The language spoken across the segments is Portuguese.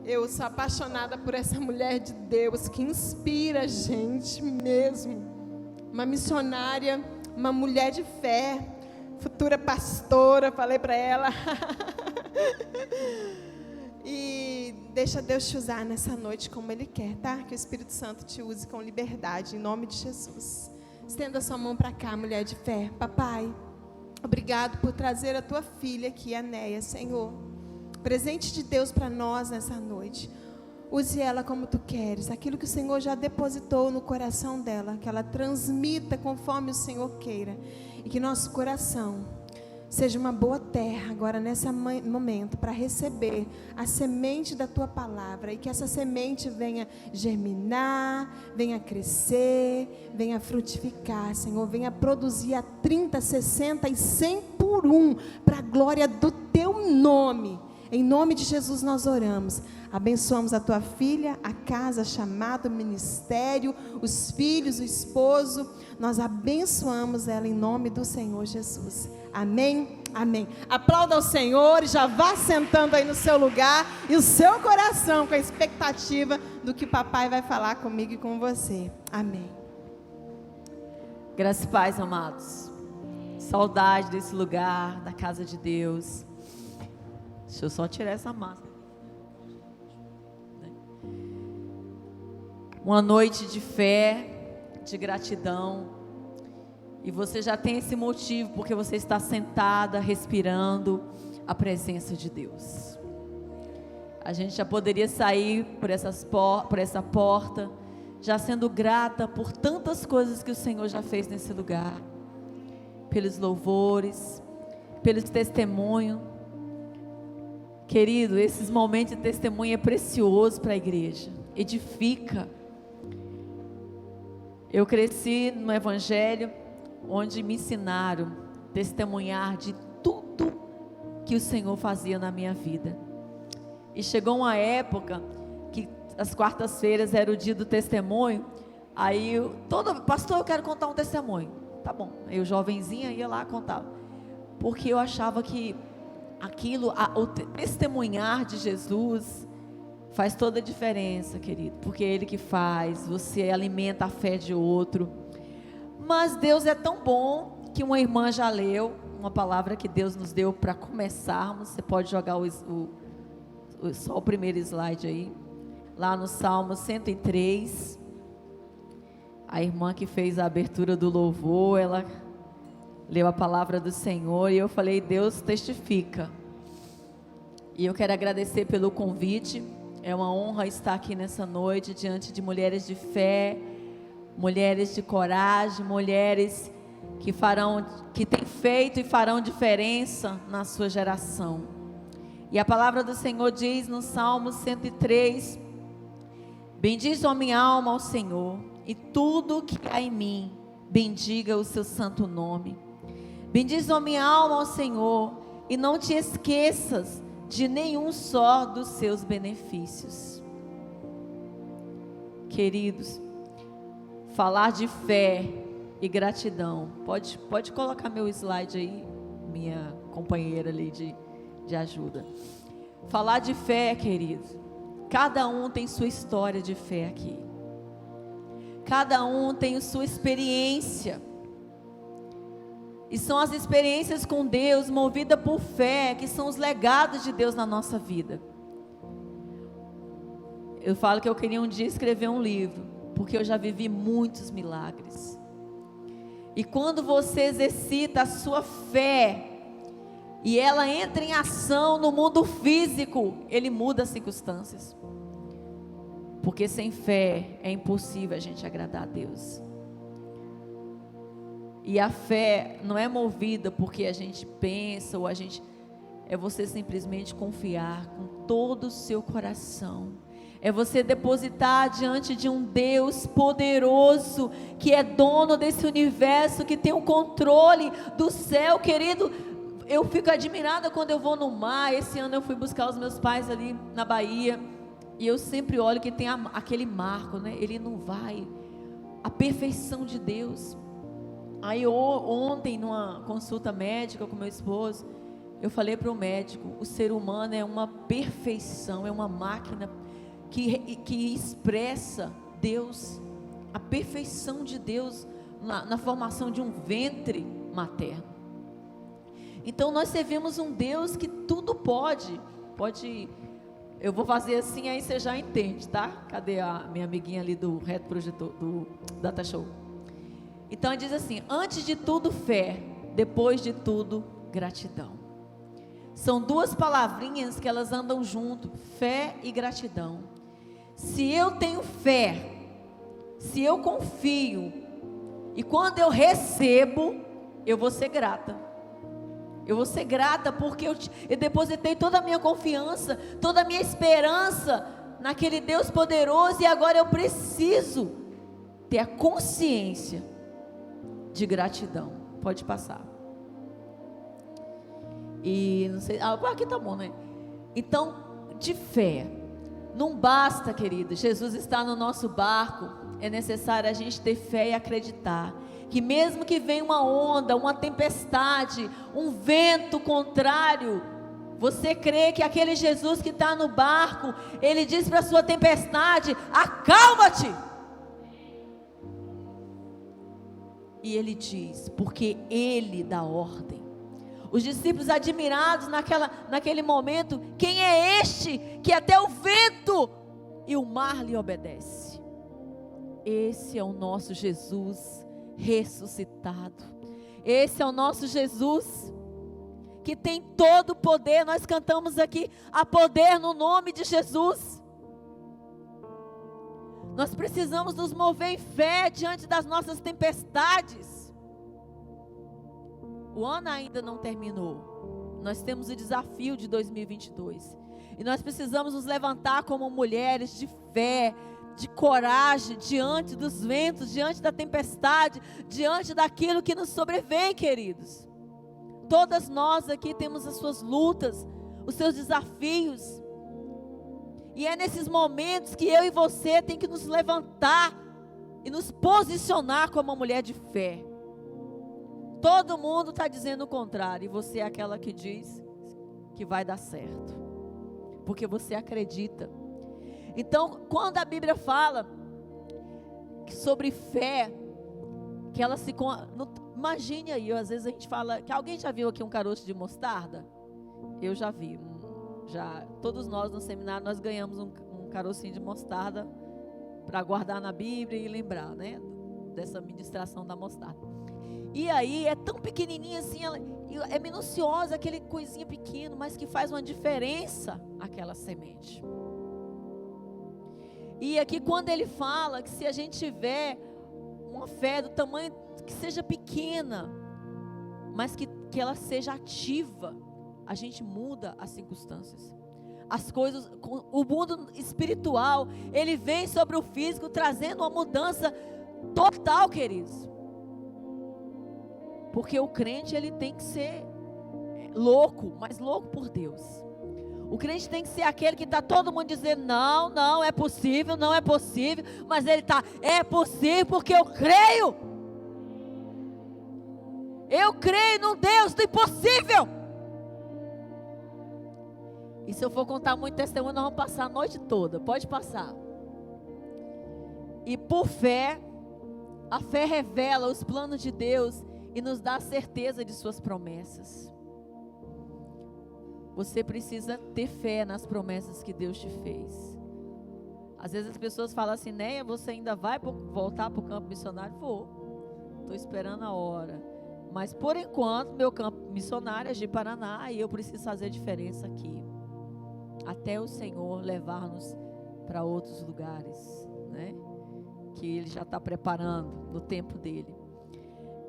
Eu sou apaixonada por essa mulher de Deus que inspira a gente mesmo. Uma missionária, uma mulher de fé, futura pastora, falei para ela. E deixa Deus te usar nessa noite como Ele quer, tá? Que o Espírito Santo te use com liberdade, em nome de Jesus. Estenda sua mão para cá, mulher de fé. Papai, obrigado por trazer a tua filha aqui, a Neia, Senhor. Presente de Deus para nós nessa noite. Use ela como tu queres, aquilo que o Senhor já depositou no coração dela, que ela transmita conforme o Senhor queira, e que nosso coração seja uma boa terra agora nesse momento para receber a semente da tua palavra, e que essa semente venha germinar, venha crescer, venha frutificar, Senhor, venha produzir a 30, 60 e 100 por um, para a glória do teu nome. Em nome de Jesus nós oramos. Abençoamos a tua filha, a casa, a chamada, o ministério, os filhos, o esposo. Nós abençoamos ela em nome do Senhor Jesus. Amém, amém. Aplauda ao Senhor e já vá sentando aí no seu lugar e o seu coração com a expectativa do que papai vai falar comigo e com você. Amém. Graças e paz, amados. Saudade desse lugar, da casa de Deus. Deixa eu só tirar essa máscara. Uma noite de fé, de gratidão. E você já tem esse motivo, porque você está sentada, respirando a presença de Deus. A gente já poderia sair por essa porta, já sendo grata por tantas coisas que o Senhor já fez nesse lugar. Pelos louvores, pelos testemunhos. Querido, esses momentos de testemunho é precioso para a igreja, edifica. Eu cresci no evangelho, onde me ensinaram a testemunhar de tudo que o Senhor fazia na minha vida. E chegou uma época que as quartas-feiras era o dia do testemunho. Aí pastor, eu quero contar um testemunho. Tá bom, aí eu jovenzinha ia lá contar, porque eu achava que o testemunhar de Jesus faz toda a diferença, querido, porque é Ele que faz, você alimenta a fé de outro. Mas Deus é tão bom que uma irmã já leu uma palavra que Deus nos deu para começarmos. Você pode jogar só o primeiro slide aí, lá no Salmo 103. A irmã que fez a abertura do louvor, ela leu a palavra do Senhor e eu falei, Deus testifica. E eu quero agradecer pelo convite. É uma honra estar aqui nessa noite diante de mulheres de fé, mulheres de coragem, mulheres que têm feito e farão diferença na sua geração. E a palavra do Senhor diz no Salmo 103: bendize a minha alma ao Senhor, e tudo que há em mim, bendiga o seu santo nome. Bendize a minha alma ao Senhor, e não te esqueças de nenhum só dos seus benefícios. Queridos, falar de fé e gratidão, pode colocar meu slide aí, minha companheira ali de ajuda. Falar de fé, querido, cada um tem sua história de fé aqui, cada um tem sua experiência, e são as experiências com Deus, movidas por fé, que são os legados de Deus na nossa vida. Eu falo que eu queria um dia escrever um livro, porque eu já vivi muitos milagres. E quando você exercita a sua fé, e ela entra em ação no mundo físico, ele muda as circunstâncias. Porque sem fé é impossível a gente agradar a Deus. E a fé não é movida porque a gente pensa, é você simplesmente confiar com todo o seu coração. É você depositar diante de um Deus poderoso, que é dono desse universo, que tem o controle do céu, querido. Eu fico admirada quando eu vou no mar. Esse ano eu fui buscar os meus pais ali na Bahia, e eu sempre olho que tem aquele marco, né? Ele não vai, a perfeição de Deus. Aí ontem, numa consulta médica com meu esposo, Eu falei para o médico, o ser humano é uma perfeição, é uma máquina que expressa Deus, a perfeição de Deus na formação de um ventre materno. Então nós servimos um Deus que tudo pode, eu vou fazer assim, aí você já entende, tá? Cadê a minha amiguinha ali do Reto Projetor, do Data Show? Então ele diz assim: antes de tudo fé, depois de tudo gratidão. São duas palavrinhas que elas andam junto, fé e gratidão. Se eu tenho fé, se eu confio, e quando eu recebo, eu vou ser grata. Eu vou ser grata porque eu depositei toda a minha confiança, toda a minha esperança naquele Deus poderoso, e agora eu preciso ter a consciência de gratidão. Pode passar. E não sei, aqui tá bom, né? Então, de fé, não basta, querido, Jesus está no nosso barco, é necessário a gente ter fé e acreditar que mesmo que venha uma onda, uma tempestade, um vento contrário, você crê que aquele Jesus que está no barco, ele diz para a sua tempestade: acalma-te. E ele diz, porque ele dá ordem. Os discípulos admirados naquele momento: quem é este que até o vento e o mar lhe obedece? Esse é o nosso Jesus ressuscitado. Esse é o nosso Jesus que tem todo o poder. Nós cantamos aqui: há poder no nome de Jesus. Nós precisamos nos mover em fé diante das nossas tempestades. O ano ainda não terminou. Nós temos o desafio de 2022. E nós precisamos nos levantar como mulheres de fé, de coragem, diante dos ventos, diante da tempestade, diante daquilo que nos sobrevém, queridos. Todas nós aqui temos as suas lutas, os seus desafios. E é nesses momentos que eu e você tem que nos levantar e nos posicionar como uma mulher de fé. Todo mundo está dizendo o contrário, e você é aquela que diz que vai dar certo, porque você acredita. Então, quando a Bíblia fala sobre fé, que ela se... Imagine aí, às vezes a gente fala... Que alguém já viu aqui um caroço de mostarda? Eu já vi. Todos nós no seminário, nós ganhamos um carocinho de mostarda para guardar na Bíblia e lembrar, né? Dessa ministração da mostarda. E aí, é tão pequenininha assim, é minuciosa, aquele coisinha pequeno, mas que faz uma diferença, aquela semente. E aqui quando ele fala que se a gente tiver uma fé do tamanho que seja pequena, mas que ela seja ativa, a gente muda as circunstâncias. As coisas, o mundo espiritual, ele vem sobre o físico trazendo uma mudança total, queridos. Porque o crente, ele tem que ser louco, mas louco por Deus. O crente tem que ser aquele que está todo mundo dizendo: não, não é possível, não é possível. Mas ele está: é possível porque eu creio. Eu creio no Deus do impossível. E se eu for contar muito testemunho, nós vamos passar a noite toda. Pode passar. E por fé, a fé revela os planos de Deus e nos dá a certeza de suas promessas. Você precisa ter fé nas promessas que Deus te fez. Às vezes as pessoas falam assim: Néia, você ainda vai voltar para o campo missionário? Vou. Estou esperando a hora. Mas por enquanto, meu campo missionário é de Paraná e eu preciso fazer diferença aqui. Até o Senhor levar-nos para outros lugares, né? Que Ele já está preparando no tempo dEle.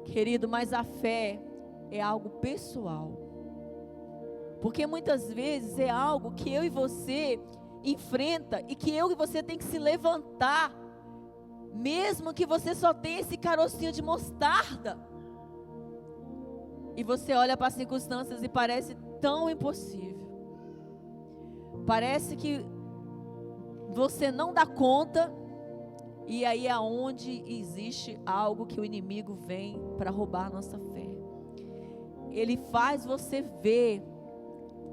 Querido, mas a fé é algo pessoal. Porque muitas vezes é algo que eu e você enfrenta e que eu e você tem que se levantar, mesmo que você só tenha esse carocinho de mostarda. E você olha para as circunstâncias e parece tão impossível. Parece que você não dá conta. E aí é onde existe algo que o inimigo vem para roubar a nossa fé. Ele faz você ver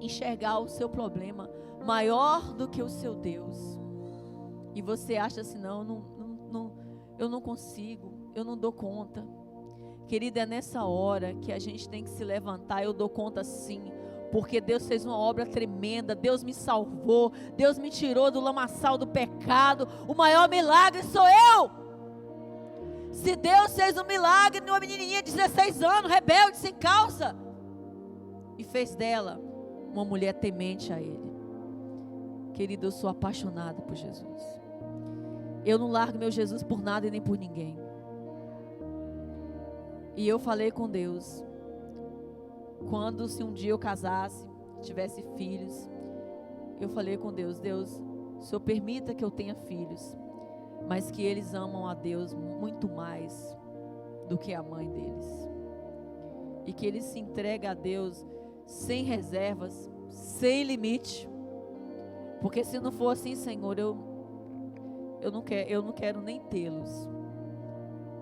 enxergar o seu problema maior do que o seu Deus. E você acha assim, eu não consigo, eu não dou conta. Querida, é nessa hora que a gente tem que se levantar. Eu dou conta sim, porque Deus fez uma obra tremenda. Deus me salvou, Deus me tirou do lamaçal do pecado. O maior milagre sou eu. Se Deus fez um milagre numa menininha de 16 anos, rebelde, sem calça, e fez dela uma mulher temente a Ele. Querido, eu sou apaixonada por Jesus. Eu não largo meu Jesus por nada e nem por ninguém. E eu falei com Deus, quando se um dia eu casasse, tivesse filhos, eu falei com Deus, Deus, o Senhor permita que eu tenha filhos, mas que eles amam a Deus muito mais do que a mãe deles. E que eles se entregam a Deus sem reservas, sem limite. Porque se não for assim, Senhor, eu não quero nem tê-los.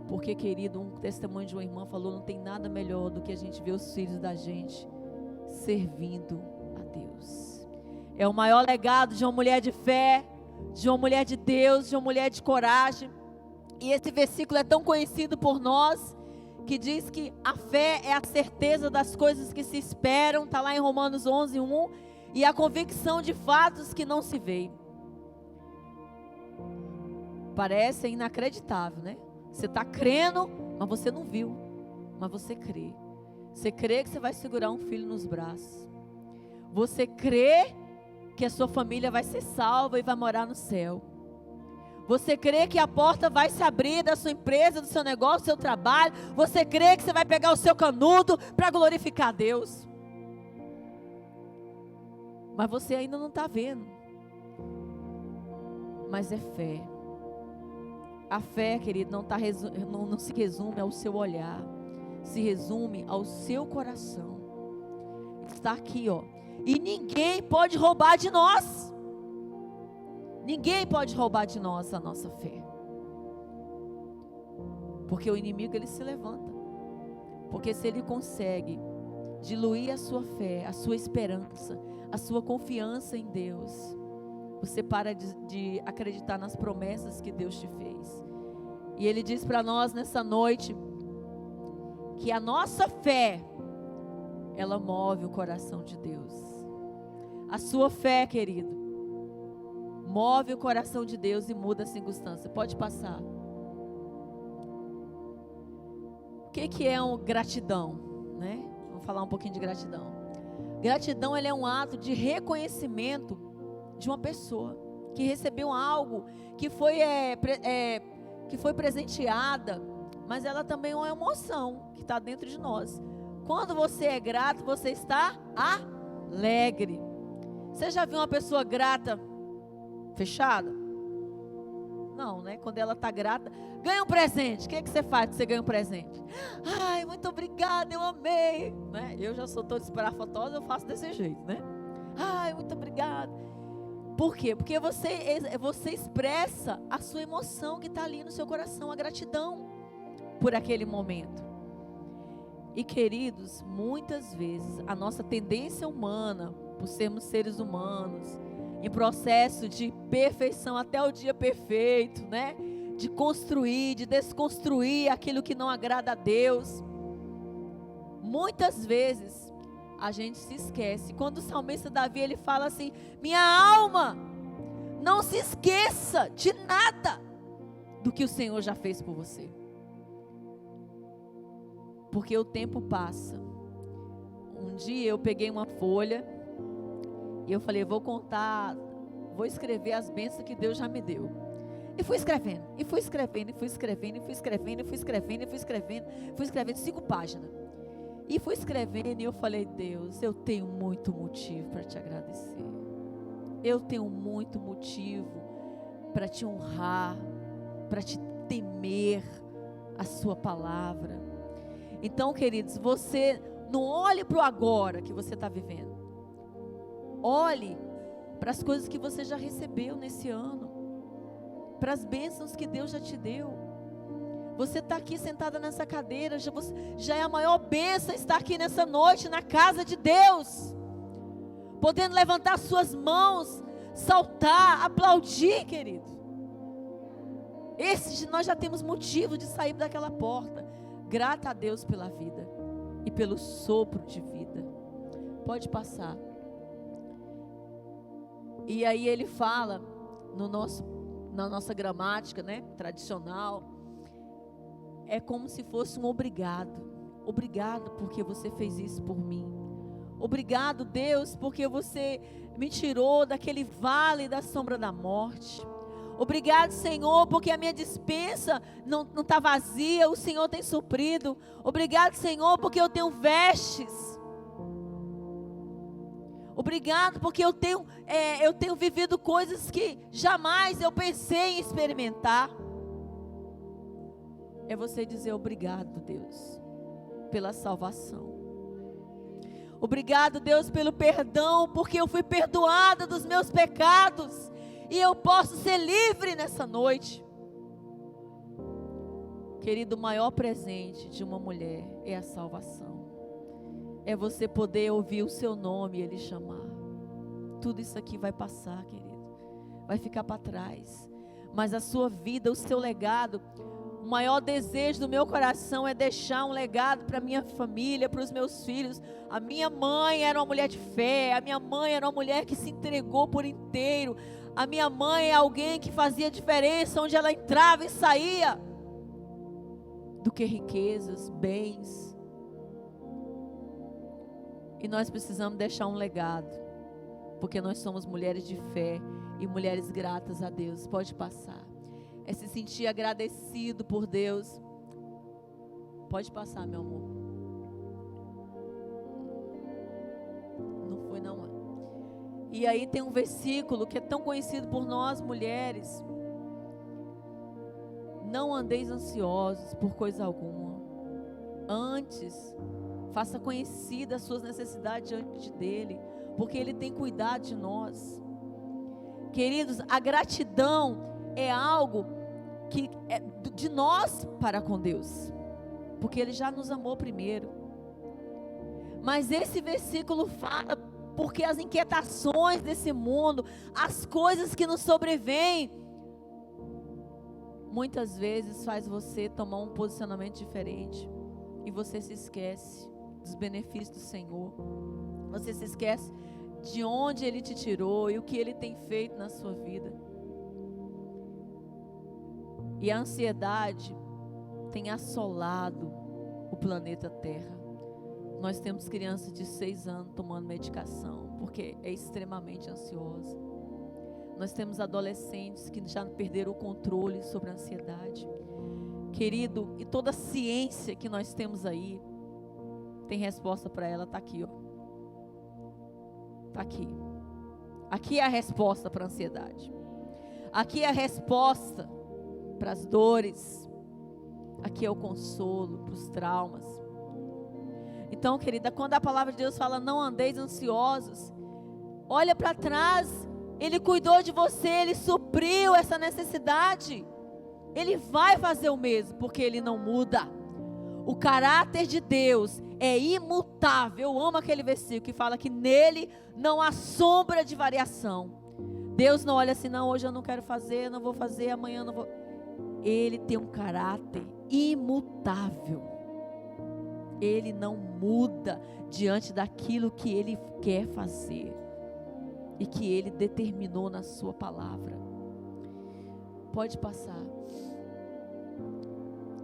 Porque, querido, um testemunho de uma irmã falou, não tem nada melhor do que a gente ver os filhos da gente servindo a Deus. É o maior legado de uma mulher de fé, de uma mulher de Deus, de uma mulher de coragem. E esse versículo é tão conhecido por nós, que diz que a fé é a certeza das coisas que se esperam, está lá em Romanos 11:1, e a convicção de fatos que não se veem. Parece inacreditável, né? Você está crendo, mas você não viu, mas você crê. Você crê que você vai segurar um filho nos braços. Você crê que a sua família vai ser salva e vai morar no céu. Você crê que a porta vai se abrir da sua empresa, do seu negócio, do seu trabalho. Você crê que você vai pegar o seu canudo para glorificar a Deus. Mas você ainda não está vendo. Mas é fé. A fé, querido, não se resume ao seu olhar. Se resume ao seu coração. Está aqui, ó. E ninguém pode roubar de nós. Ninguém pode roubar de nós a nossa fé. Porque o inimigo, ele se levanta. Porque se ele consegue diluir a sua fé, a sua esperança, a sua confiança em Deus, você para de acreditar nas promessas que Deus te fez. E Ele diz para nós nessa noite que a nossa fé, ela move o coração de Deus. A sua fé, querido, move o coração de Deus e muda a circunstância. Pode passar. O que é gratidão, né? Vamos falar um pouquinho de gratidão. Gratidão, ele é um ato de reconhecimento de uma pessoa que recebeu algo, que foi presenteada, mas ela também é uma emoção que está dentro de nós. Quando você é grato, você está alegre. Você já viu uma pessoa grata fechada? Não, né? Quando ela está grata, ganha um presente. O que você faz quando você ganha um presente? Ai, muito obrigada, eu amei, né? Eu já sou toda esparafotosa, eu faço desse jeito, né? Ai, muito obrigada. Por quê? Porque você expressa a sua emoção que está ali no seu coração, a gratidão por aquele momento. E, queridos, muitas vezes a nossa tendência humana, por sermos seres humanos, em processo de perfeição até o dia perfeito, né? De construir, de desconstruir aquilo que não agrada a Deus. Muitas vezes a gente se esquece. Quando o salmista Davi, ele fala assim: minha alma, não se esqueça de nada do que o Senhor já fez por você. Porque o tempo passa. Um dia eu peguei uma folha e eu falei, vou escrever as bênçãos que Deus já me deu. E fui escrevendo, e fui escrevendo, e fui escrevendo, e fui escrevendo, e fui escrevendo, e fui escrevendo, fui escrevendo 5 páginas. E fui escrevendo e eu falei, Deus, eu tenho muito motivo para te agradecer. Eu tenho muito motivo para te honrar, para te temer a sua palavra. Então, queridos, você não olhe para o agora que você está vivendo. Olhe para as coisas que você já recebeu nesse ano, para as bênçãos que Deus já te deu. Você está aqui sentada nessa cadeira, já é a maior bênção estar aqui nessa noite na casa de Deus. podendo levantar suas mãos, saltar, aplaudir, querido. Nós já temos motivo de sair daquela porta. Grata a Deus pela vida e pelo sopro de vida. Pode passar. E aí ele fala na nossa gramática, né, tradicional, é como se fosse um obrigado. Obrigado porque você fez isso por mim. Obrigado, Deus, porque você me tirou daquele vale da sombra da morte. Obrigado, Senhor, porque a minha despensa não está vazia, o Senhor tem suprido. Obrigado, Senhor, porque eu tenho vestes. Obrigado porque eu tenho vivido coisas que jamais eu pensei em experimentar. É você dizer obrigado, Deus, pela salvação. Obrigado, Deus, pelo perdão, porque eu fui perdoada dos meus pecados. E eu posso ser livre nessa noite. Querido, o maior presente de uma mulher é a salvação. É você poder ouvir o seu nome e Ele chamar. Tudo isso aqui vai passar, querido. Vai ficar para trás. Mas a sua vida, o seu legado, o maior desejo do meu coração é deixar um legado para minha família, para os meus filhos. A minha mãe era uma mulher de fé. A minha mãe era uma mulher que se entregou por inteiro. A minha mãe é alguém que fazia diferença onde ela entrava e saía. Do que riquezas, bens. E nós precisamos deixar um legado. Porque nós somos mulheres de fé e mulheres gratas a Deus. Pode passar. É se sentir agradecido por Deus. Pode passar, meu amor. Não foi não. E aí tem um versículo que é tão conhecido por nós mulheres. Não andeis ansiosos por coisa alguma. Antes, faça conhecida as suas necessidades diante dEle, porque Ele tem cuidado de nós. Queridos, a gratidão é algo que é de nós para com Deus, porque Ele já nos amou primeiro. Mas esse versículo fala porque as inquietações desse mundo, as coisas que nos sobrevêm, muitas vezes faz você tomar um posicionamento diferente. E você se esquece dos benefícios do Senhor. Você se esquece de onde Ele te tirou e o que Ele tem feito na sua vida. E a ansiedade tem assolado o planeta Terra. Nós temos crianças de 6 anos tomando medicação, porque é extremamente ansiosa. Nós temos adolescentes que já perderam o controle sobre a ansiedade. Querido, e toda a ciência que nós temos aí, tem resposta para ela, está aqui, ó. Está aqui. Aqui é a resposta para a ansiedade. Aqui é a resposta para as dores. Aqui é o consolo para os traumas. Então, querida, quando a palavra de Deus fala não andeis ansiosos, olha para trás, Ele cuidou de você, Ele supriu essa necessidade. Ele vai fazer o mesmo, porque Ele não muda. O caráter de Deus é imutável. Eu amo aquele versículo que fala que nele não há sombra de variação. Deus não olha assim, não, hoje eu não quero fazer, não vou fazer, amanhã não vou. Ele tem um caráter imutável. Ele não muda diante daquilo que Ele quer fazer e que Ele determinou na sua palavra. Pode passar.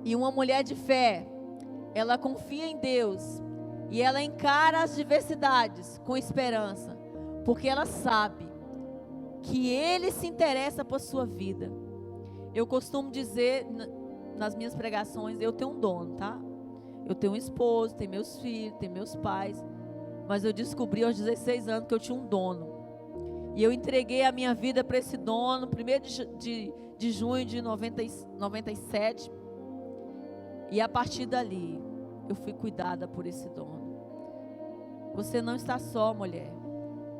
E uma mulher de fé, ela confia em Deus e ela encara as diversidades com esperança, porque ela sabe que Ele se interessa por sua vida. Eu costumo dizer nas minhas pregações, eu tenho um dono, tá? Eu tenho um esposo, tenho meus filhos, tenho meus pais, mas eu descobri aos 16 anos que eu tinha um dono. E eu entreguei a minha vida para esse dono, 1º de junho de 97. E a partir dali, eu fui cuidada por esse dono. Você não está só, mulher.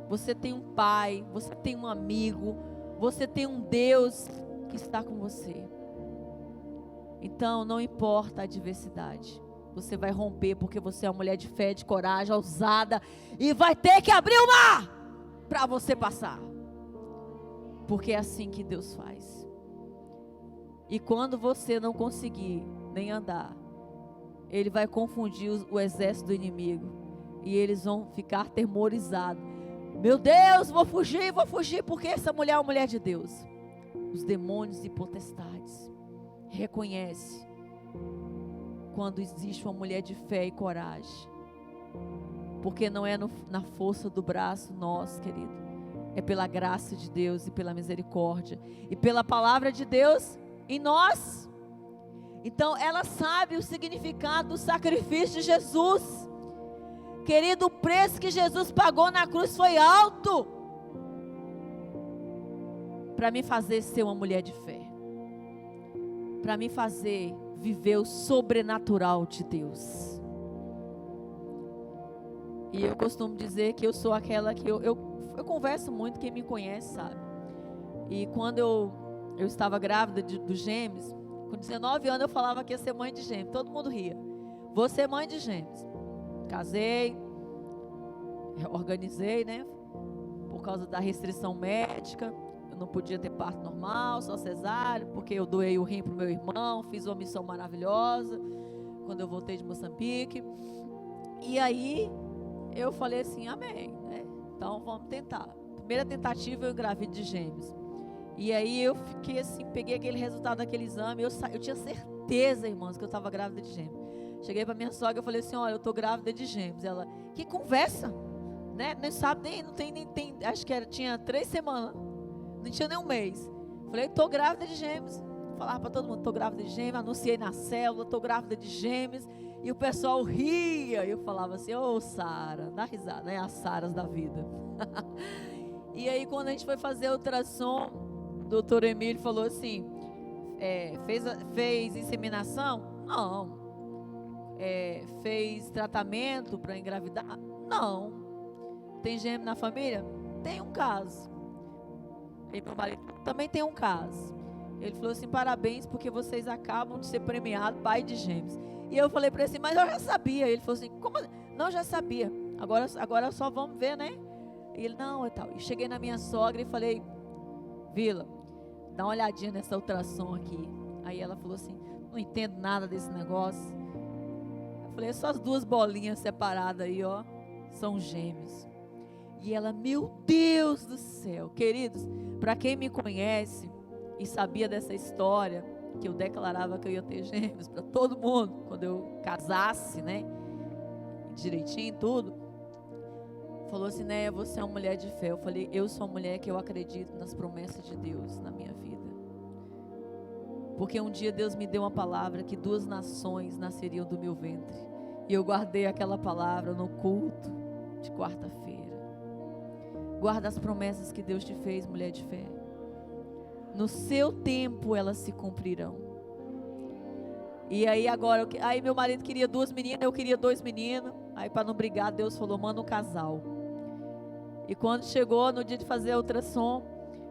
Você tem um pai, você tem um amigo, você tem um Deus que está com você. Então, não importa a adversidade. Você vai romper porque você é uma mulher de fé, de coragem, ousada. E vai ter que abrir o mar. para você passar. Porque é assim que Deus faz. E quando você não conseguir nem andar, Ele vai confundir o exército do inimigo. E eles vão ficar atemorizados. Meu Deus, vou fugir, porque essa mulher é uma mulher de Deus. Os demônios e potestades reconhecem quando existe uma mulher de fé e coragem. Porque não é na força do braço nosso, querido. É pela graça de Deus e pela misericórdia. E pela palavra de Deus em nós. Então ela sabe o significado do sacrifício de Jesus. Querido, o preço que Jesus pagou na cruz foi alto. Para me fazer ser uma mulher de fé. Para me fazer viver o sobrenatural de Deus. E eu costumo dizer que eu sou aquela que eu converso muito, quem me conhece sabe. E quando eu estava grávida dos gêmeos, com 19 anos eu falava que ia ser mãe de gêmeos. Todo mundo ria. Vou ser mãe de gêmeos. Casei, organizei, né? Por causa da restrição médica. Eu não podia ter parto normal, só cesárea, porque eu doei o rim para o meu irmão. Fiz uma missão maravilhosa quando eu voltei de Moçambique. E aí eu falei assim, amém, né? Então vamos tentar. Primeira tentativa eu engravido de gêmeos. E aí eu fiquei assim, peguei aquele resultado daquele exame. Eu tinha certeza, irmãos, que eu estava grávida de gêmeos. Cheguei para minha sogra e falei assim, olha, eu estou grávida de gêmeos. Ela, que conversa, né? Nem sabe, não tem, acho que tinha 3 semanas. Não tinha nem um mês. Falei, estou grávida de gêmeos. Falava para todo mundo, estou grávida de gêmeos. Anunciei na célula, estou grávida de gêmeos. E o pessoal ria. Eu falava assim, ô Sara, dá risada, né? As Saras da vida. E aí quando a gente foi fazer o ultrassom, o doutor Emílio falou assim, fez inseminação? Não. Fez tratamento para engravidar? Não. Tem gêmeo na família? Tem um caso. E meu marido também tem um caso. Ele falou assim, parabéns, porque vocês acabam de ser premiados pai de gêmeos. E eu falei para ele assim, mas eu já sabia. Ele falou assim, como? Não, já sabia. Agora só vamos ver, né? E ele, não, e tal. E cheguei na minha sogra e falei, Vila, dá uma olhadinha nessa ultrassom aqui. Aí ela falou assim, não entendo nada desse negócio. Eu falei, essas 2 bolinhas separadas aí, ó, são gêmeos. E ela, meu Deus do céu, queridos, para quem me conhece e sabia dessa história, que eu declarava que eu ia ter gêmeos para todo mundo, quando eu casasse, né, direitinho, tudo, falou assim, né, você é uma mulher de fé. Eu falei, eu sou uma mulher que eu acredito nas promessas de Deus na minha vida. Porque um dia Deus me deu uma palavra que 2 nações nasceriam do meu ventre. E eu guardei aquela palavra no culto de quarta-feira. Guarda as promessas que Deus te fez, mulher de fé. No seu tempo elas se cumprirão. E aí agora, aí meu marido queria 2 meninas, eu queria 2 meninos. Aí para não brigar, Deus falou, manda um casal. E quando chegou no dia de fazer a ultrassom,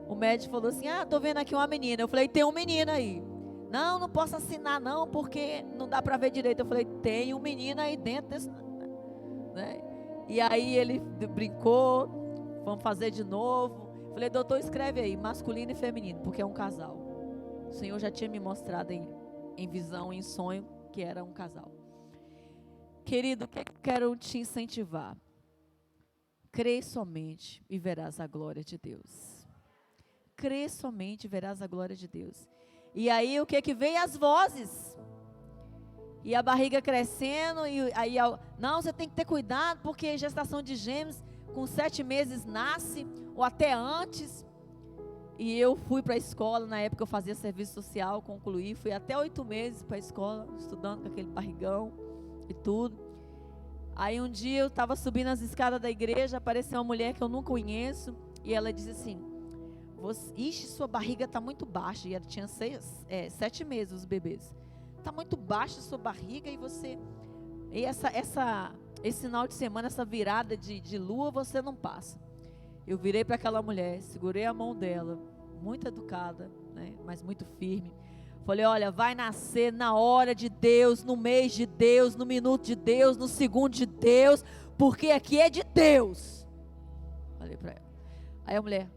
o médico falou assim, tô vendo aqui uma menina. Eu falei, tem um menino aí. Não posso assinar não, porque não dá para ver direito. Eu falei, tem um menino aí dentro desse, né? E aí ele brincou, vamos fazer de novo. Eu falei, doutor, escreve aí, masculino e feminino, porque é um casal. O Senhor já tinha me mostrado em visão, em sonho, que era um casal. Querido, o que eu quero te incentivar? Crê somente e verás a glória de Deus. Crê somente e verás a glória de Deus. E aí o que veio? As vozes. E a barriga crescendo, e aí, não, você tem que ter cuidado, porque gestação de gêmeos, com 7 meses nasce, ou até antes. E eu fui para a escola, na época eu fazia serviço social, concluí, fui até 8 meses para a escola, estudando com aquele barrigão e tudo. Aí um dia eu estava subindo as escadas da igreja, apareceu uma mulher que eu nunca conheço, e ela disse assim, ixi, sua barriga está muito baixa. E ela tinha 7 meses, os bebês. Está muito baixa a sua barriga, e você... E esse final de semana, essa virada de lua, você não passa. Eu virei para aquela mulher, segurei a mão dela, muito educada, né, mas muito firme. Falei, olha, vai nascer na hora de Deus, no mês de Deus, no minuto de Deus, no segundo de Deus, porque aqui é de Deus. Falei para ela. Aí a mulher,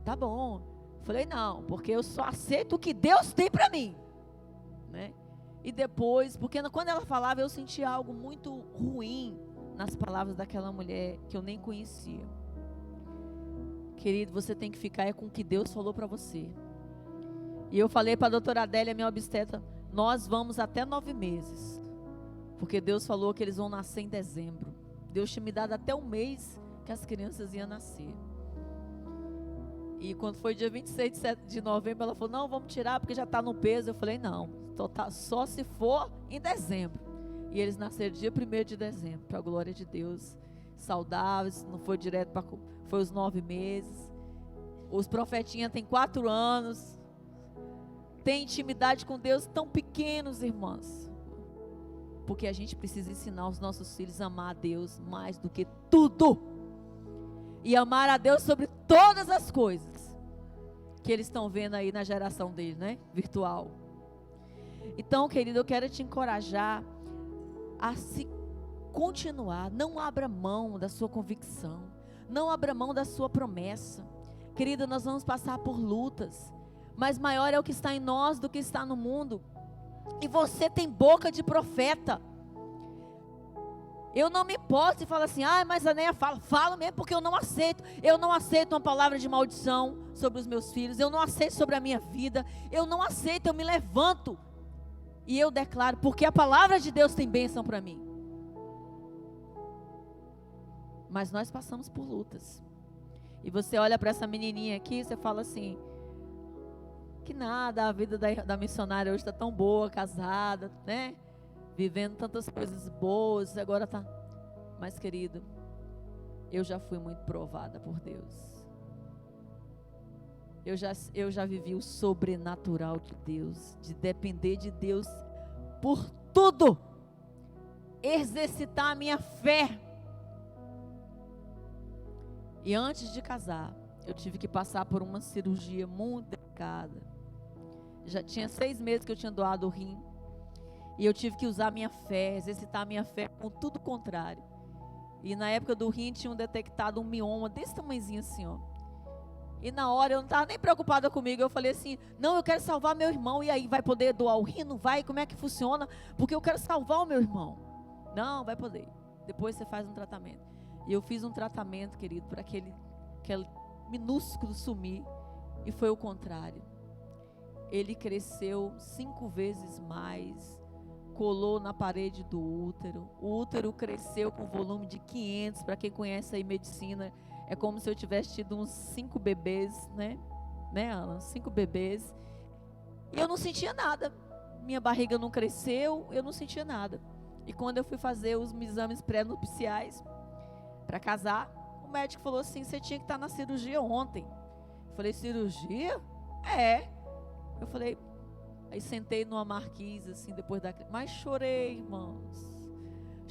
tá bom. Falei, não, porque eu só aceito o que Deus tem para mim, né? E depois, porque quando ela falava, eu sentia algo muito ruim nas palavras daquela mulher que eu nem conhecia. Querido, você tem que ficar com o que Deus falou para você. E eu falei para a doutora Adélia, minha obstetra, nós vamos até 9 meses. Porque Deus falou que eles vão nascer em dezembro. Deus tinha me dado até um mês que as crianças iam nascer. E quando foi dia 26 de novembro, ela falou, não, vamos tirar porque já está no peso. Eu falei, não, só se for em dezembro. E eles nasceram dia 1º de dezembro, para a glória de Deus. Saudáveis, não foi direto para... Foi os 9 meses. Os profetinhas têm 4 anos. Tem intimidade com Deus, tão pequenos, irmãs. Porque a gente precisa ensinar os nossos filhos a amar a Deus mais do que tudo. E amar a Deus sobre todas as coisas que eles estão vendo aí na geração deles, né? Virtual. Então, querido, eu quero te encorajar a se continuar. Não abra mão da sua convicção. Não abra mão da sua promessa. Querido, nós vamos passar por lutas. Mas maior é o que está em nós do que está no mundo. E você tem boca de profeta. Eu não me importo e falo assim, mas a Neia fala mesmo porque eu não aceito. Eu não aceito uma palavra de maldição sobre os meus filhos. Eu não aceito sobre a minha vida. Eu não aceito, eu me levanto. E eu declaro, porque a palavra de Deus tem bênção para mim. Mas nós passamos por lutas. E você olha para essa menininha aqui e você fala assim, que nada, a vida da missionária hoje está tão boa, casada, né? Vivendo tantas coisas boas, agora está. Mas, querido, eu já fui muito provada por Deus. Eu já vivi o sobrenatural de Deus, de depender de Deus por tudo. Exercitar a minha fé. E antes de casar, eu tive que passar por uma cirurgia muito delicada. Já tinha 6 meses que eu tinha doado o rim. E eu tive que usar a minha fé, exercitar a minha fé com tudo contrário. E na época do rim tinham detectado um mioma desse tamanhozinho assim, ó. E na hora eu não estava nem preocupada comigo. Eu falei assim, não, eu quero salvar meu irmão. E aí, vai poder doar o rim? Não vai? Como é que funciona? Porque eu quero salvar o meu irmão. Não, vai poder. Depois você faz um tratamento. E eu fiz um tratamento, querido, para aquele minúsculo sumir. E foi o contrário. Ele cresceu 5 vezes mais. Colou na parede do útero. O útero cresceu com volume de 500. Para quem conhece aí medicina, é como se eu tivesse tido uns 5 bebês, né? Né, Alan? 5 bebês. E eu não sentia nada. Minha barriga não cresceu, eu não sentia nada. E quando eu fui fazer os exames pré-nupciais para casar, o médico falou assim, você tinha que estar na cirurgia ontem. Eu falei, cirurgia? É. Eu falei, aí sentei numa marquise, assim, depois da... Mas chorei, irmãos.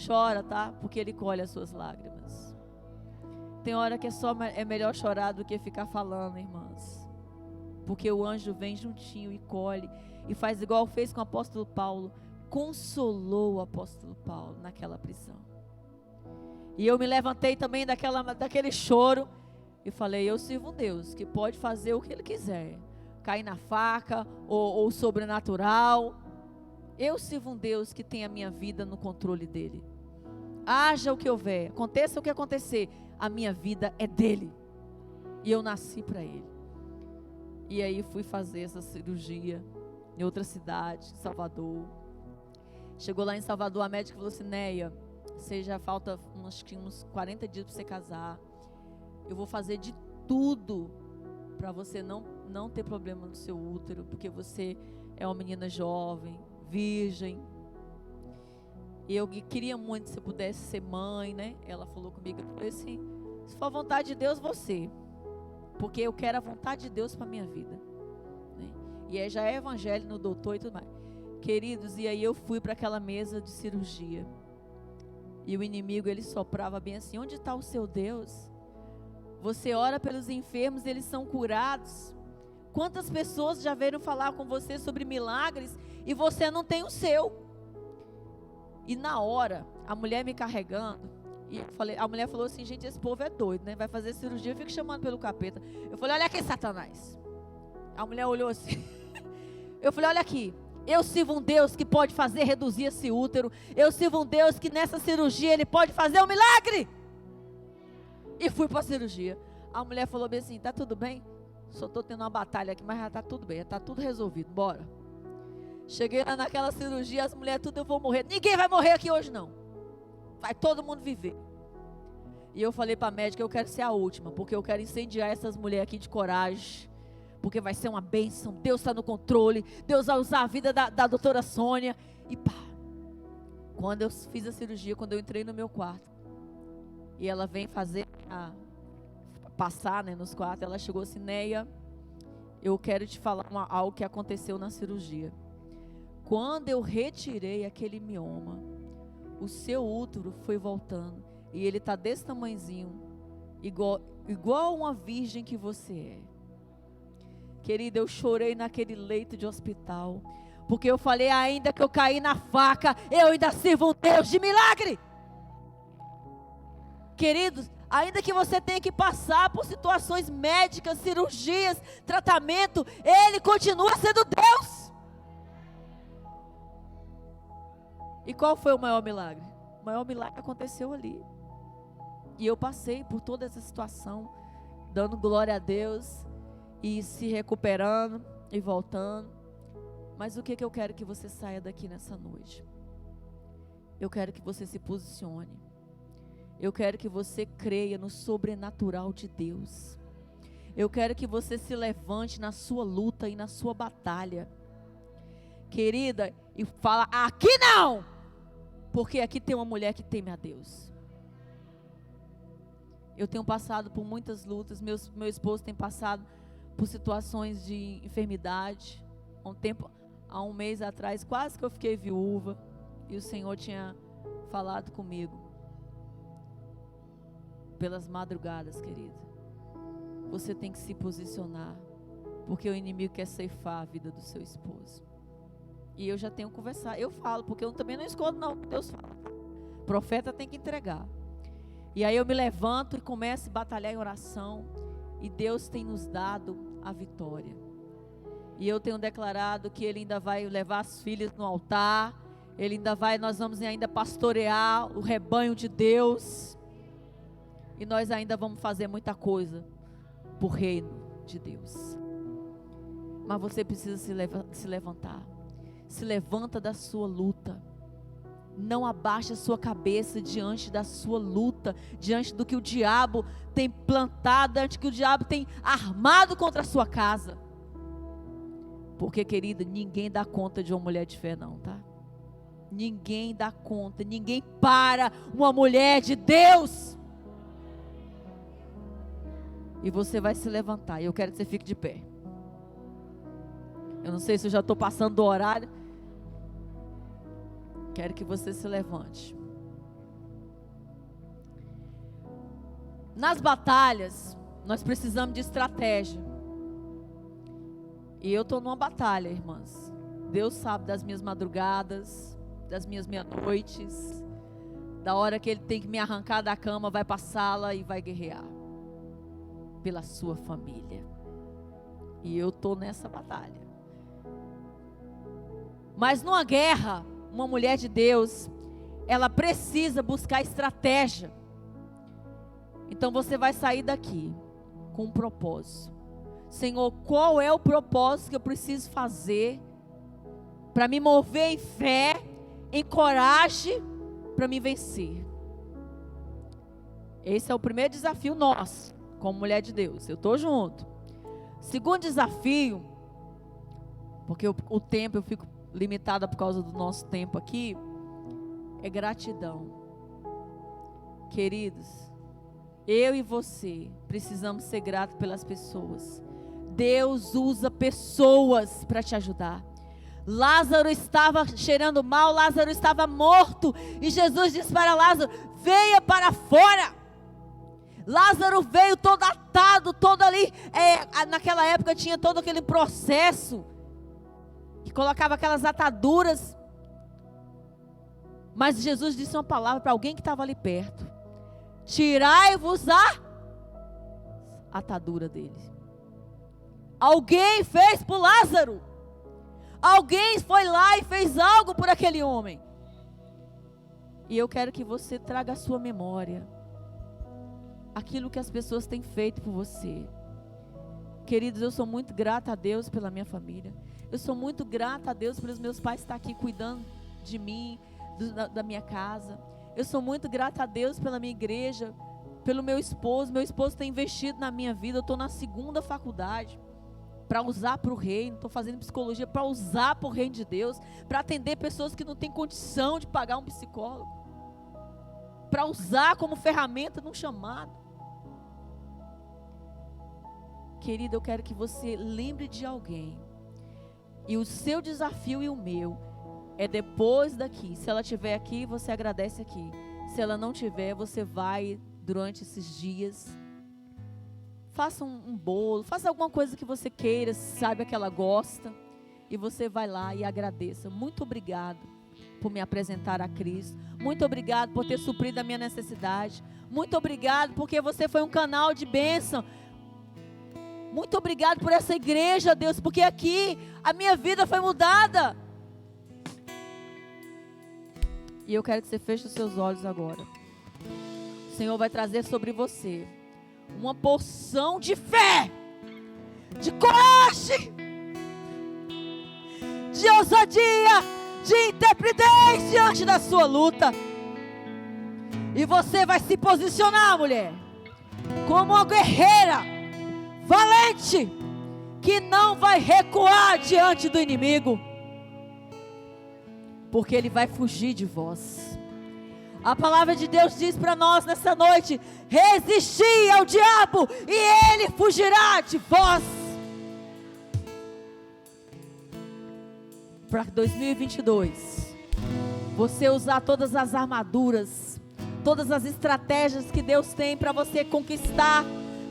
Chora, tá? Porque Ele colhe as suas lágrimas. Tem hora que é melhor chorar do que ficar falando, irmãs. Porque o anjo vem juntinho e colhe. E faz igual fez com o apóstolo Paulo. Consolou o apóstolo Paulo naquela prisão. E eu me levantei também daquele choro. E falei, eu sirvo um Deus que pode fazer o que Ele quiser. Cair na faca ou sobrenatural. Eu sirvo um Deus que tem a minha vida no controle dEle. Haja o que houver, aconteça o que acontecer, a minha vida é dEle. E eu nasci para Ele. E aí fui fazer essa cirurgia em outra cidade, Salvador. Chegou lá em Salvador, a médica falou assim, Neia, você já falta uns 40 dias para você casar. Eu vou fazer de tudo para você não ter problema no seu útero, porque você é uma menina jovem, virgem. E eu queria muito que você pudesse ser mãe, né? Ela falou comigo, eu falei assim, se for a vontade de Deus, você. Porque eu quero a vontade de Deus para minha vida. Né? E aí já é evangelho no doutor e tudo mais. Queridos, e aí eu fui para aquela mesa de cirurgia. E o inimigo, ele soprava bem assim, onde está o seu Deus? Você ora pelos enfermos, eles são curados. Quantas pessoas já vieram falar com você sobre milagres e você não tem o seu? E na hora, a mulher me carregando, E a mulher falou assim, gente, esse povo é doido, né? Vai fazer cirurgia, eu fico chamando pelo capeta. Eu falei, olha aqui, Satanás. A mulher olhou assim. Eu falei, olha aqui. Eu sirvo um Deus que pode fazer reduzir esse útero. Eu sirvo um Deus que nessa cirurgia Ele pode fazer um milagre. E fui para a cirurgia. A mulher falou bem assim, tá tudo bem? Só estou tendo uma batalha aqui, mas já está tudo bem, já está tudo resolvido, bora. Cheguei lá naquela cirurgia, as mulheres tudo, eu vou morrer. Ninguém vai morrer aqui hoje não. Vai todo mundo viver. E eu falei para a médica, eu quero ser a última, porque eu quero incendiar essas mulheres aqui de coragem. Porque vai ser uma bênção, Deus está no controle, Deus vai usar a vida da doutora Sônia. E pá, quando eu fiz a cirurgia, quando eu entrei no meu quarto, e ela vem passar, né, nos quartos, ela chegou assim, Neia, eu quero te falar algo que aconteceu na cirurgia. Quando eu retirei aquele mioma, o seu útero foi voltando, e ele está desse tamanhozinho, igual uma virgem que você é. Querida, eu chorei naquele leito de hospital, porque eu falei, ainda que eu caí na faca, eu ainda sirvo um Deus de milagre. Queridos, ainda que você tenha que passar por situações médicas, cirurgias, tratamento, Ele continua sendo Deus. E qual foi o maior milagre? O maior milagre aconteceu ali. E eu passei por toda essa situação, dando glória a Deus, e se recuperando e voltando. Mas o que eu quero que você saia daqui nessa noite? Eu quero que você se posicione. Eu quero que você creia no sobrenatural de Deus. Eu quero que você se levante na sua luta e na sua batalha, querida, e fala, aqui não, porque aqui tem uma mulher que teme a Deus. Eu tenho passado por muitas lutas, meu esposo tem passado por situações de enfermidade. Há um mês atrás, quase que eu fiquei viúva, e o Senhor tinha falado comigo, pelas madrugadas, querida, você tem que se posicionar, porque o inimigo quer ceifar a vida do seu esposo. E eu já tenho conversado, eu falo, porque eu também não escondo não, Deus fala, o profeta tem que entregar. E aí eu me levanto e começo a batalhar em oração, e Deus tem nos dado a vitória. E eu tenho declarado que Ele ainda vai levar as filhas no altar, nós vamos ainda pastorear o rebanho de Deus, e nós ainda vamos fazer muita coisa por reino de Deus. Mas você precisa se levantar. Se levanta da sua luta. Não abaixe a sua cabeça diante da sua luta, diante do que o diabo tem plantado, diante do que o diabo tem armado contra a sua casa. Porque, querida, ninguém dá conta de uma mulher de fé não, tá? Ninguém dá conta, ninguém para uma mulher de Deus. E você vai se levantar, e eu quero que você fique de pé. Eu não sei se eu já estou passando do horário. Quero que você se levante. Nas batalhas, nós precisamos de estratégia. E eu estou numa batalha, irmãs. Deus sabe das minhas madrugadas, das minhas meia-noites, da hora que Ele tem que me arrancar da cama, vai para a sala e vai guerrear pela sua família. E eu estou nessa batalha. Mas numa guerra, uma mulher de Deus, ela precisa buscar estratégia. Então você vai sair daqui com um propósito. Senhor, qual é o propósito que eu preciso fazer para me mover em fé, em coragem, para me vencer? Esse é o primeiro desafio nosso, como mulher de Deus. Eu estou junto. Segundo desafio, porque o tempo, eu fico limitada por causa do nosso tempo aqui, é gratidão. Queridos, eu e você precisamos ser gratos pelas pessoas. Deus usa pessoas para te ajudar. Lázaro estava cheirando mal, Lázaro estava morto, e Jesus disse para Lázaro, venha para fora. Lázaro veio todo atado, todo ali, naquela época tinha todo aquele processo, que colocava aquelas ataduras, mas Jesus disse uma palavra para alguém que estava ali perto, tirai-vos a atadura dele. Alguém fez por Lázaro. Alguém foi lá e fez algo por aquele homem. E eu quero que você traga à sua memória aquilo que as pessoas têm feito por você. Queridos, eu sou muito grata a Deus pela minha família. Eu sou muito grata a Deus pelos meus pais estar aqui cuidando de mim, da minha casa. Eu sou muito grata a Deus pela minha igreja, pelo meu esposo. Meu esposo tem investido na minha vida. Eu estou na 2ª faculdade para usar para o reino. Estou fazendo psicologia para usar para o reino de Deus, para atender pessoas que não têm condição de pagar um psicólogo, para usar como ferramenta num chamado. Querida, eu quero que você lembre de alguém. E o seu desafio e o meu é depois daqui. Se ela estiver aqui, você agradece aqui. Se ela não estiver, você vai durante esses dias. Faça um bolo, faça alguma coisa que você queira, saiba que ela gosta. E você vai lá e agradeça. Muito obrigado por me apresentar a Cristo. Muito obrigado por ter suprido a minha necessidade. Muito obrigado porque você foi um canal de bênção. Muito obrigado por essa igreja, Deus, porque aqui a minha vida foi mudada. E eu quero que você feche os seus olhos agora. O Senhor vai trazer sobre você uma porção de fé, de coragem, de ousadia, de intrepidez diante da sua luta. E você vai se posicionar, mulher, como uma guerreira valente, que não vai recuar diante do inimigo, porque ele vai fugir de vós. A palavra de Deus diz para nós nessa noite: resisti ao diabo e ele fugirá de vós. Para 2022, você usar todas as armaduras, todas as estratégias que Deus tem para você conquistar,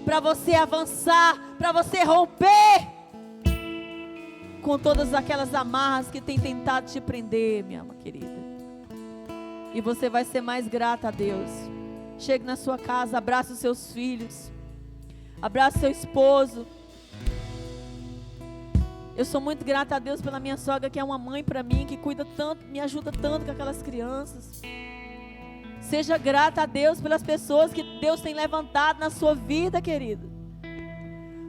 para você avançar, para você romper com todas aquelas amarras que tem tentado te prender, minha querida. E você vai ser mais grata a Deus. Chegue na sua casa, abraça os seus filhos, abraça seu esposo. Eu sou muito grata a Deus pela minha sogra, que é uma mãe para mim, que cuida tanto, me ajuda tanto com aquelas crianças. Seja grata a Deus pelas pessoas que Deus tem levantado na sua vida, querido.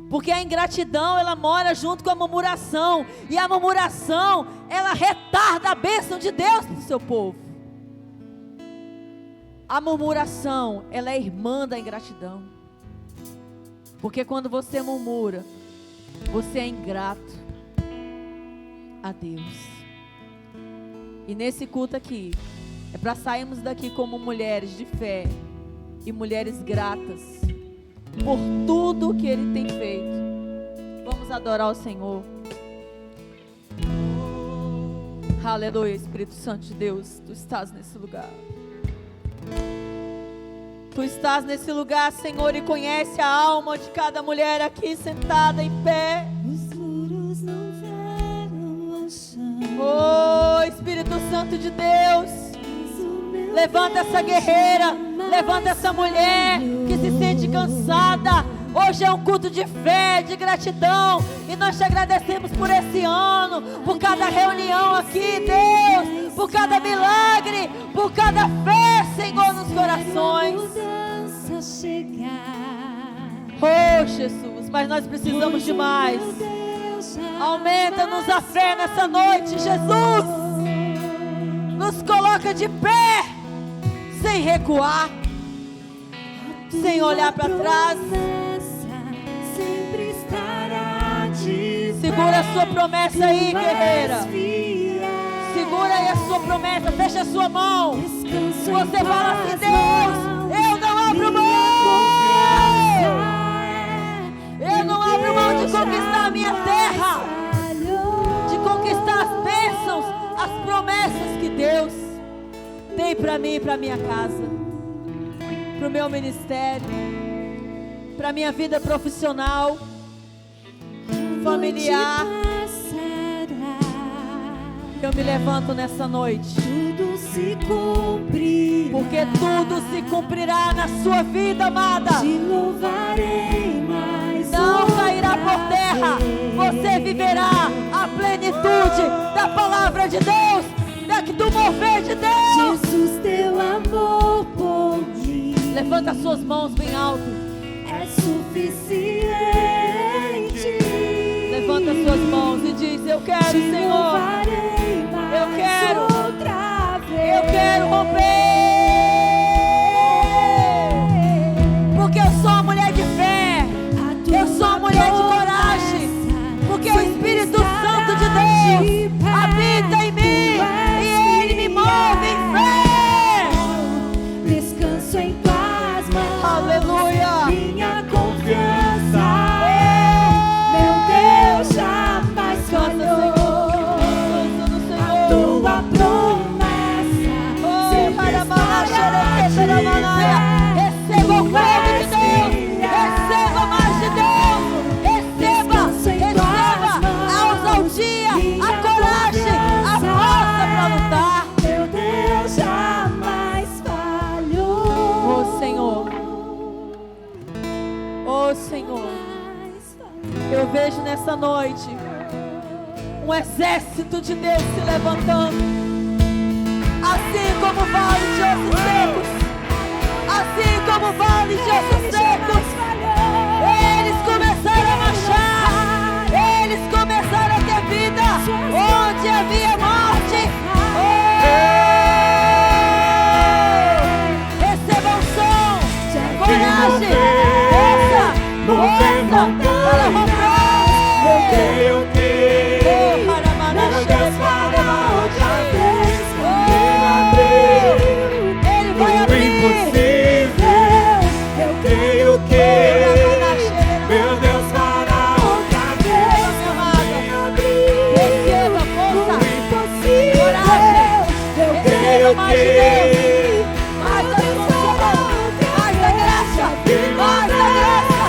Porque a ingratidão, ela mora junto com a murmuração. E a murmuração, ela retarda a bênção de Deus para o seu povo. A murmuração, ela é irmã da ingratidão. Porque quando você murmura, você é ingrato a Deus. E nesse culto aqui, é para sairmos daqui como mulheres de fé e mulheres gratas por tudo que Ele tem feito. Vamos adorar o Senhor. Aleluia, Espírito Santo de Deus, Tu estás nesse lugar. Tu estás nesse lugar, Senhor, e conhece a alma de cada mulher aqui sentada em pé. Os muros não verão a chão. Oh, Espírito Santo de Deus, levanta essa guerreira, levanta essa mulher que se sente cansada. Hoje é um culto de fé, de gratidão, e nós te agradecemos por esse ano, por cada reunião aqui, Deus, por cada milagre, por cada fé, Senhor, nos corações. Oh, Jesus, mas nós precisamos de mais. Aumenta-nos a fé nessa noite, Jesus. Nos coloca de pé, sem recuar, sem olhar para trás. Segura a sua promessa aí, guerreira. Segura aí a sua promessa, fecha a sua mão. Você fala assim: Deus, eu não abro mão. Eu não abro mão de conquistar a minha terra, de conquistar as bênçãos, as promessas que Deus tem para mim e para minha casa, para o meu ministério, para minha vida profissional, familiar. Eu me levanto nessa noite, tudo se cumprirá, porque tudo se cumprirá na sua vida, amada. te louvarei mais. Não cairá por terra. Você viverá a plenitude da palavra de Deus, do mover de Deus. Jesus, teu amor por mim Levanta suas mãos bem alto. é suficiente. Levanta suas mãos e diz: eu quero, te Senhor. louvarei mais Eu quero. outra vez. Eu quero romper. Porque eu sou uma mulher de fé. Eu sou uma mulher de coragem. Porque o Espírito Santo de Deus habita em mim. E Ele me move em fé. Descanso em tuas mãos. Aleluia. Minha confiança, meu Deus, jamais falhou. A tua promessa sempre estará. Receba o fogo de Deus. Receba mais de Deus. Receba a ousadia, a coragem, a força para lutar. Meu Deus jamais falhou. Oh Senhor, oh Senhor, eu vejo nessa noite um exército de Deus se levantando, assim como o vale de ossos secos, assim como o vale de ossos secos. Eles começaram a marchar, eles começaram a ter vida onde havia morte. Receba um som, coragem, força para romper. Eu creio, meu Deus fará outra vez. Ele vai O abrir. impossível, eu creio que meu Deus fará outra vez. Receba força, Impossível, coragem. eu Receba mais de Deus. creio. Mais da consolação, mais da graça, mais da graça.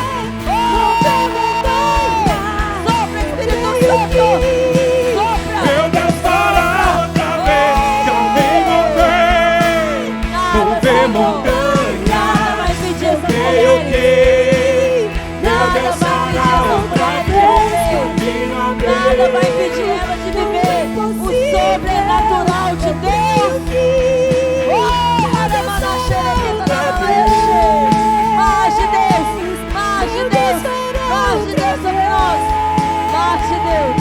Sopra, Espírito Santo. Sopra. Meu Deus fará outra vez. Também mover montanha. Nada vai pedir essa Eu mulher. creio, meu Nada Deus vai fará pedir outra essa vez. Nada vai impedir ela de viver o sobrenatural de Deus. Mais de Deus, mais de Deus, mais de Deus sobre nós, mais de Deus.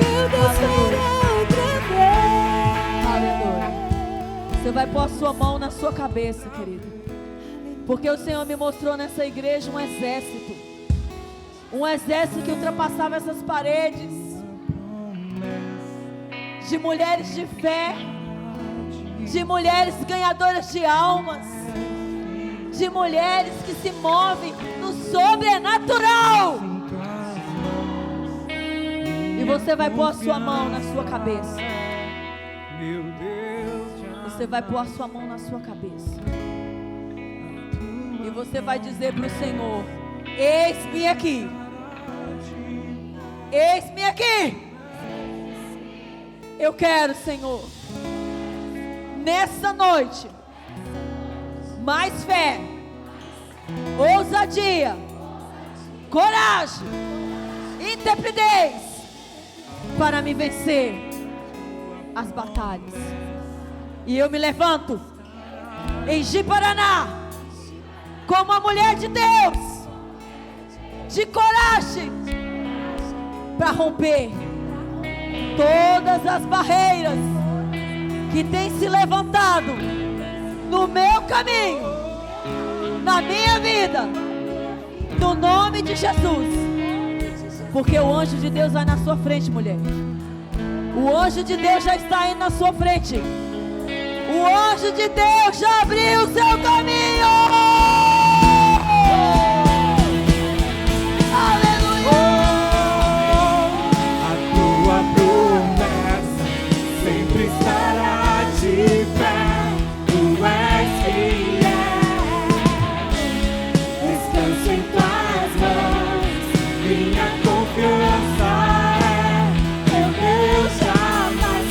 Meu Deus fará outra vez. Aleluia. Você vai pôr a sua mão na sua cabeça, querido, porque o Senhor me mostrou nessa igreja um exército que ultrapassava essas paredes, de mulheres de fé, de mulheres ganhadoras de almas, de mulheres que se movem no sobrenatural. E você vai pôr a sua mão na sua cabeça. Você vai pôr a sua mão na sua cabeça. E você vai dizer para o Senhor: eis-me aqui. Eis-me aqui. Eu quero, Senhor, nessa noite, mais fé, ousadia, coragem, intrepidez para me vencer as batalhas. E eu me levanto em Ji-Paraná como uma mulher de Deus, de coragem, para romper todas as barreiras que têm se levantado no meu caminho, na minha vida, no nome de Jesus. Porque o anjo de Deus vai na sua frente, mulher. O anjo de Deus já está aí na sua frente. O anjo de Deus já abriu o seu caminho. Aleluia. A tua promessa sempre estará de pé. Tu és fiel. Descanso em tuas mãos. Minha confiança é meu Deus jamais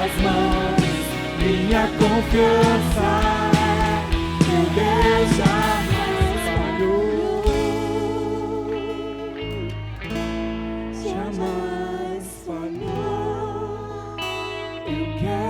tuas mãos, minha confiança, meu Deus jamais falhou, jamais falhou. Eu quero